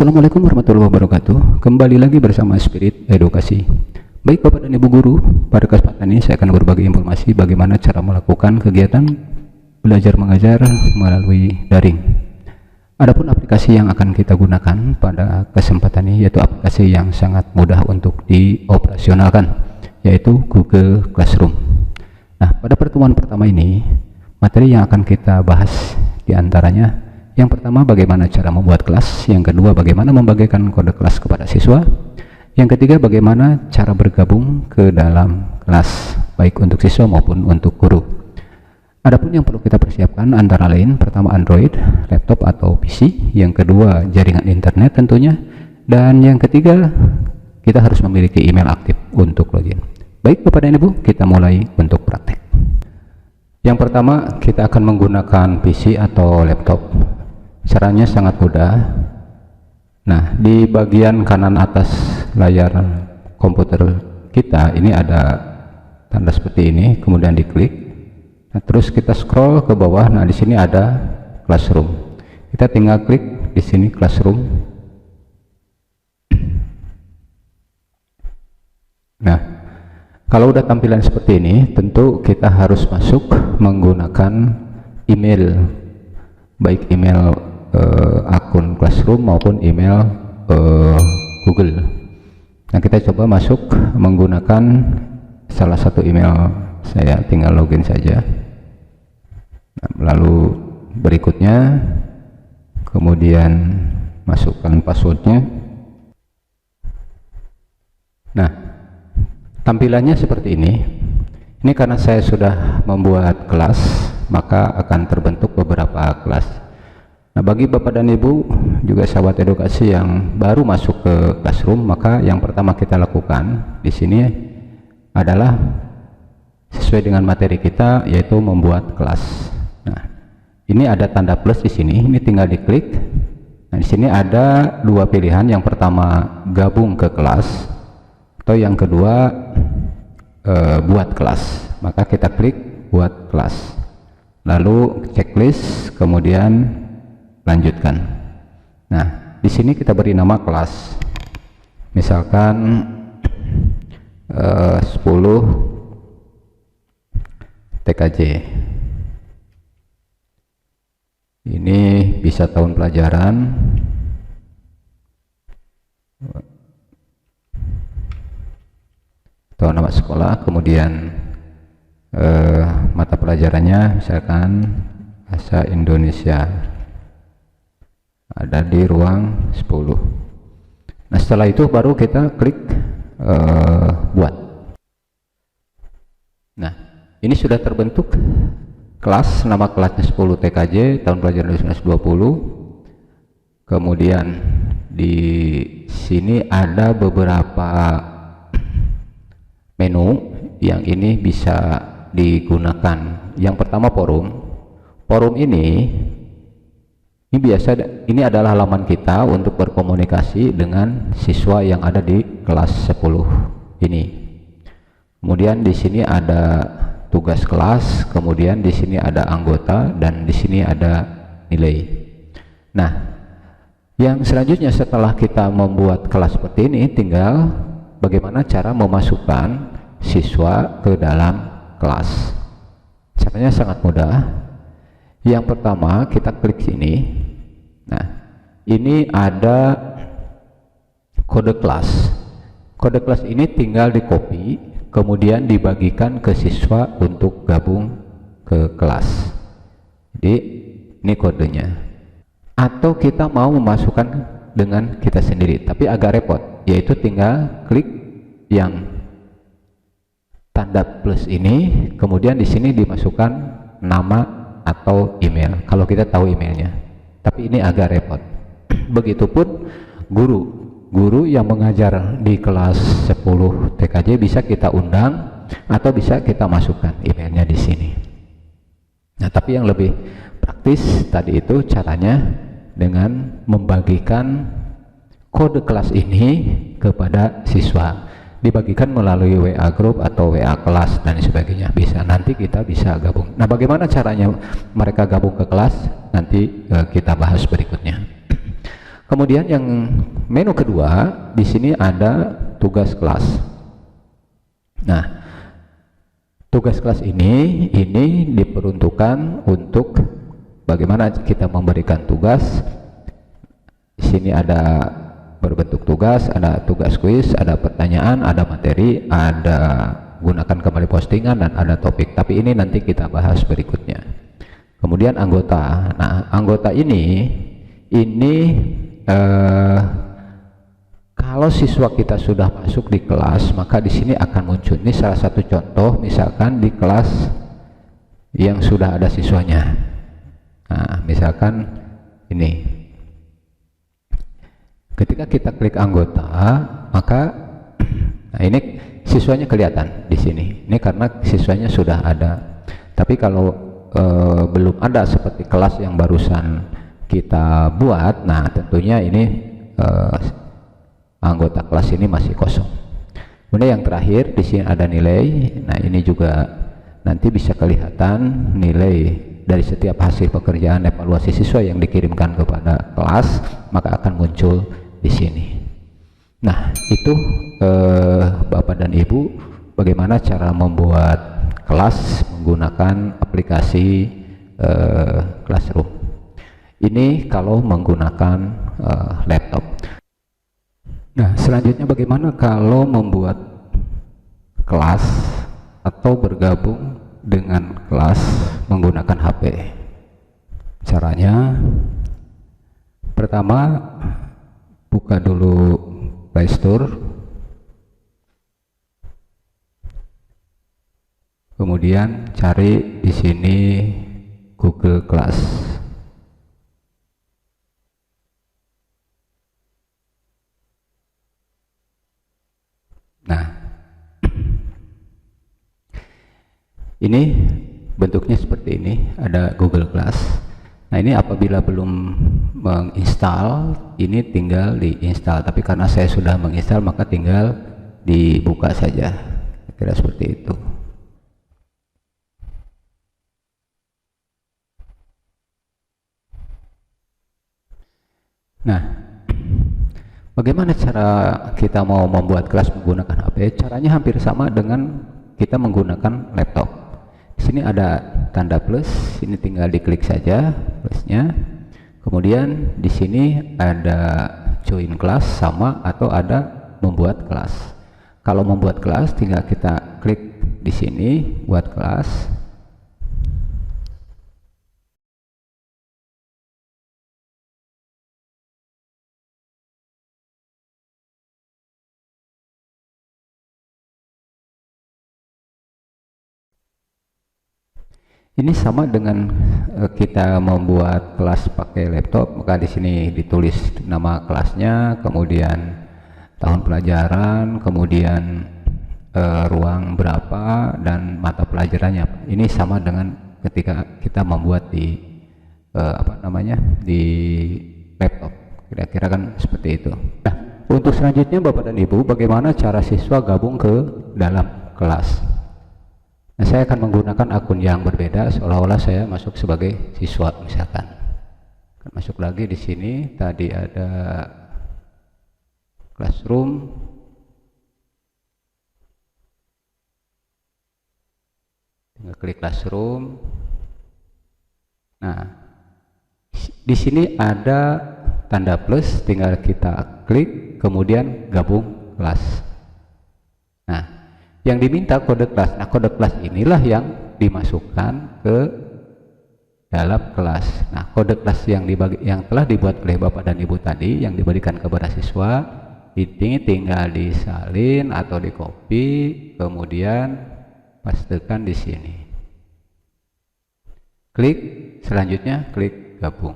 Assalamualaikum warahmatullahi wabarakatuh. Kembali lagi bersama Spirit Edukasi. Baik Bapak dan Ibu Guru, pada kesempatan ini saya akan berbagi informasi bagaimana cara melakukan kegiatan belajar mengajar melalui daring. Adapun aplikasi yang akan kita gunakan pada kesempatan ini yaitu aplikasi yang sangat mudah untuk dioperasionalkan, yaitu Google Classroom. Nah, pada pertemuan pertama ini, materi yang akan kita bahas diantaranya yang pertama, bagaimana cara membuat kelas. Yang kedua, bagaimana membagikan kode kelas kepada siswa. Yang ketiga, bagaimana cara bergabung ke dalam kelas, baik untuk siswa maupun untuk guru. Adapun yang perlu kita persiapkan antara lain, pertama Android, laptop atau PC. Yang kedua, jaringan internet tentunya. Dan yang ketiga, kita harus memiliki email aktif untuk login. Baik Bapak dan Ibu, kita mulai untuk praktek. Yang pertama, kita akan menggunakan PC atau laptop. Caranya sangat mudah. Nah, di bagian kanan atas layar komputer kita ini ada tanda seperti ini, kemudian diklik. Nah, terus kita scroll ke bawah. Nah, di sini ada Classroom. Kita tinggal klik di sini Classroom. Nah, kalau udah tampilan seperti ini, tentu kita harus masuk menggunakan email, baik email akun Classroom maupun email Google. Nah, kita coba masuk menggunakan salah satu email saya, tinggal login saja. Nah, lalu berikutnya kemudian masukkan passwordnya. Nah, tampilannya seperti ini. Ini karena saya sudah membuat kelas, maka akan terbentuk beberapa kelas. Nah, bagi Bapak dan Ibu juga sahabat edukasi yang baru masuk ke Classroom, maka yang pertama kita lakukan di sini adalah sesuai dengan materi kita, yaitu membuat kelas. Nah, ini ada tanda plus di sini, ini tinggal diklik. Nah, di sini ada dua pilihan. Yang pertama gabung ke kelas, atau yang kedua buat kelas. Maka kita klik buat kelas, lalu checklist, kemudian lanjutkan. Nah, di sini kita beri nama kelas, misalkan 10 TKJ. Ini bisa tahun pelajaran, atau nama sekolah, kemudian mata pelajarannya misalkan bahasa Indonesia, ada di ruang 10. Nah, setelah itu baru kita klik buat. Nah, ini sudah terbentuk kelas, nama kelasnya 10 TKJ tahun pelajaran 2020. Kemudian di sini ada beberapa menu yang ini bisa digunakan. Yang pertama forum. Forum ini biasa, ini adalah halaman kita untuk berkomunikasi dengan siswa yang ada di kelas 10 ini. Kemudian di sini ada tugas kelas, kemudian di sini ada anggota, dan di sini ada nilai. Nah, yang selanjutnya setelah kita membuat kelas seperti ini, tinggal bagaimana cara memasukkan siswa ke dalam kelas. Caranya sangat mudah. Yang pertama, kita klik sini. Nah, ini ada kode kelas. Kode kelas ini tinggal di copy, kemudian dibagikan ke siswa untuk gabung ke kelas. Jadi ini kodenya. Atau kita mau memasukkan dengan kita sendiri, tapi agak repot, yaitu tinggal klik yang tanda plus ini, kemudian di sini dimasukkan nama atau email kalau kita tahu emailnya. Tapi ini agak repot. Begitupun guru yang mengajar di kelas 10 TKJ bisa kita undang atau bisa kita masukkan emailnya di sini. Nah, tapi yang lebih praktis tadi itu caranya dengan membagikan kode kelas ini kepada siswa. Dibagikan melalui WA group atau WA kelas dan sebagainya. Bisa, nanti kita bisa gabung. Nah, bagaimana caranya mereka gabung ke kelas? Nanti kita bahas berikutnya. Kemudian yang menu kedua, di sini ada tugas kelas. Nah, tugas kelas ini diperuntukkan untuk bagaimana kita memberikan tugas. Di sini ada berbentuk tugas, ada tugas kuis, ada pertanyaan, ada materi, ada gunakan kembali postingan, dan ada topik. Tapi ini nanti kita bahas berikutnya. Kemudian anggota. Nah, anggota ini kalau siswa kita sudah masuk di kelas, maka di sini akan muncul. Ini salah satu contoh, misalkan di kelas yang sudah ada siswanya. Nah, misalkan ini. Ketika kita klik anggota, maka nah ini siswanya kelihatan di sini. Ini karena siswanya sudah ada. Tapi kalau belum ada seperti kelas yang barusan kita buat, nah tentunya ini anggota kelas ini masih kosong. Kemudian yang terakhir di sini ada nilai. Nah, ini juga nanti bisa kelihatan nilai dari setiap hasil pekerjaan evaluasi siswa yang dikirimkan kepada kelas, maka akan muncul di sini. Nah, itu Bapak dan Ibu, bagaimana cara membuat kelas menggunakan aplikasi Classroom. Ini kalau menggunakan laptop. Nah, selanjutnya bagaimana kalau membuat kelas atau bergabung dengan kelas menggunakan HP. Caranya, pertama buka dulu Play Store, kemudian cari di sini Google Class. Nah, ini bentuknya seperti ini, ada Google Class. Nah, ini apabila belum menginstal, ini tinggal diinstal. Tapi karena saya sudah menginstal, maka tinggal dibuka saja. Kira seperti itu. Nah, bagaimana cara kita mau membuat kelas menggunakan HP? Caranya hampir sama dengan kita menggunakan laptop. Di sini ada tanda plus, ini tinggal diklik saja plusnya. Kemudian di sini ada join kelas sama atau ada membuat kelas. Kalau membuat kelas tinggal kita klik di sini buat kelas. Ini sama dengan kita membuat kelas pakai laptop, maka di sini ditulis nama kelasnya, kemudian tahun pelajaran, kemudian ruang berapa, dan mata pelajarannya. Ini sama dengan ketika kita membuat di di laptop. Kira-kira kan seperti itu. Nah, untuk selanjutnya Bapak dan Ibu, bagaimana cara siswa gabung ke dalam kelas? Nah, saya akan menggunakan akun yang berbeda, seolah-olah saya masuk sebagai siswa misalkan. Masuk lagi di sini, tadi ada Classroom. Tinggal klik Classroom. Nah, di sini ada tanda plus, tinggal kita klik, kemudian gabung kelas. Nah, yang diminta kode kelas. Nah, kode kelas inilah yang dimasukkan ke dalam kelas. Nah, kode kelas yang telah dibuat oleh Bapak dan Ibu tadi, yang diberikan kepada siswa, ini tinggal disalin atau di copy, kemudian pastekan di sini. Klik, selanjutnya klik gabung.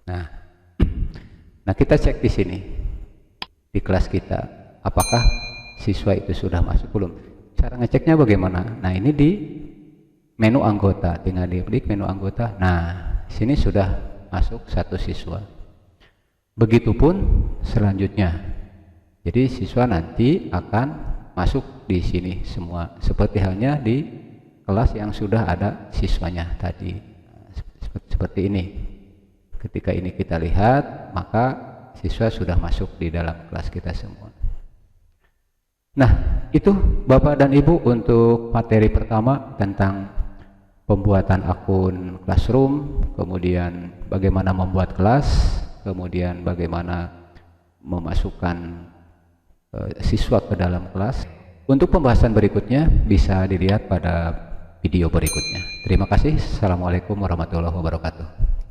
Nah, kita cek di sini di kelas kita, apakah siswa itu sudah masuk belum. Cara ngeceknya bagaimana? Nah, ini di menu anggota, tinggal diklik menu anggota. Nah, sini sudah masuk satu siswa. Begitupun selanjutnya. Jadi siswa nanti akan masuk di sini semua, seperti halnya di kelas yang sudah ada siswanya tadi. Seperti ini. Ketika ini kita lihat, maka siswa sudah masuk di dalam kelas kita semua. Nah, itu Bapak dan Ibu untuk materi pertama tentang pembuatan akun Classroom, kemudian bagaimana membuat kelas, kemudian bagaimana memasukkan siswa ke dalam kelas. Untuk pembahasan berikutnya bisa dilihat pada video berikutnya. Terima kasih. Assalamualaikum warahmatullahi wabarakatuh.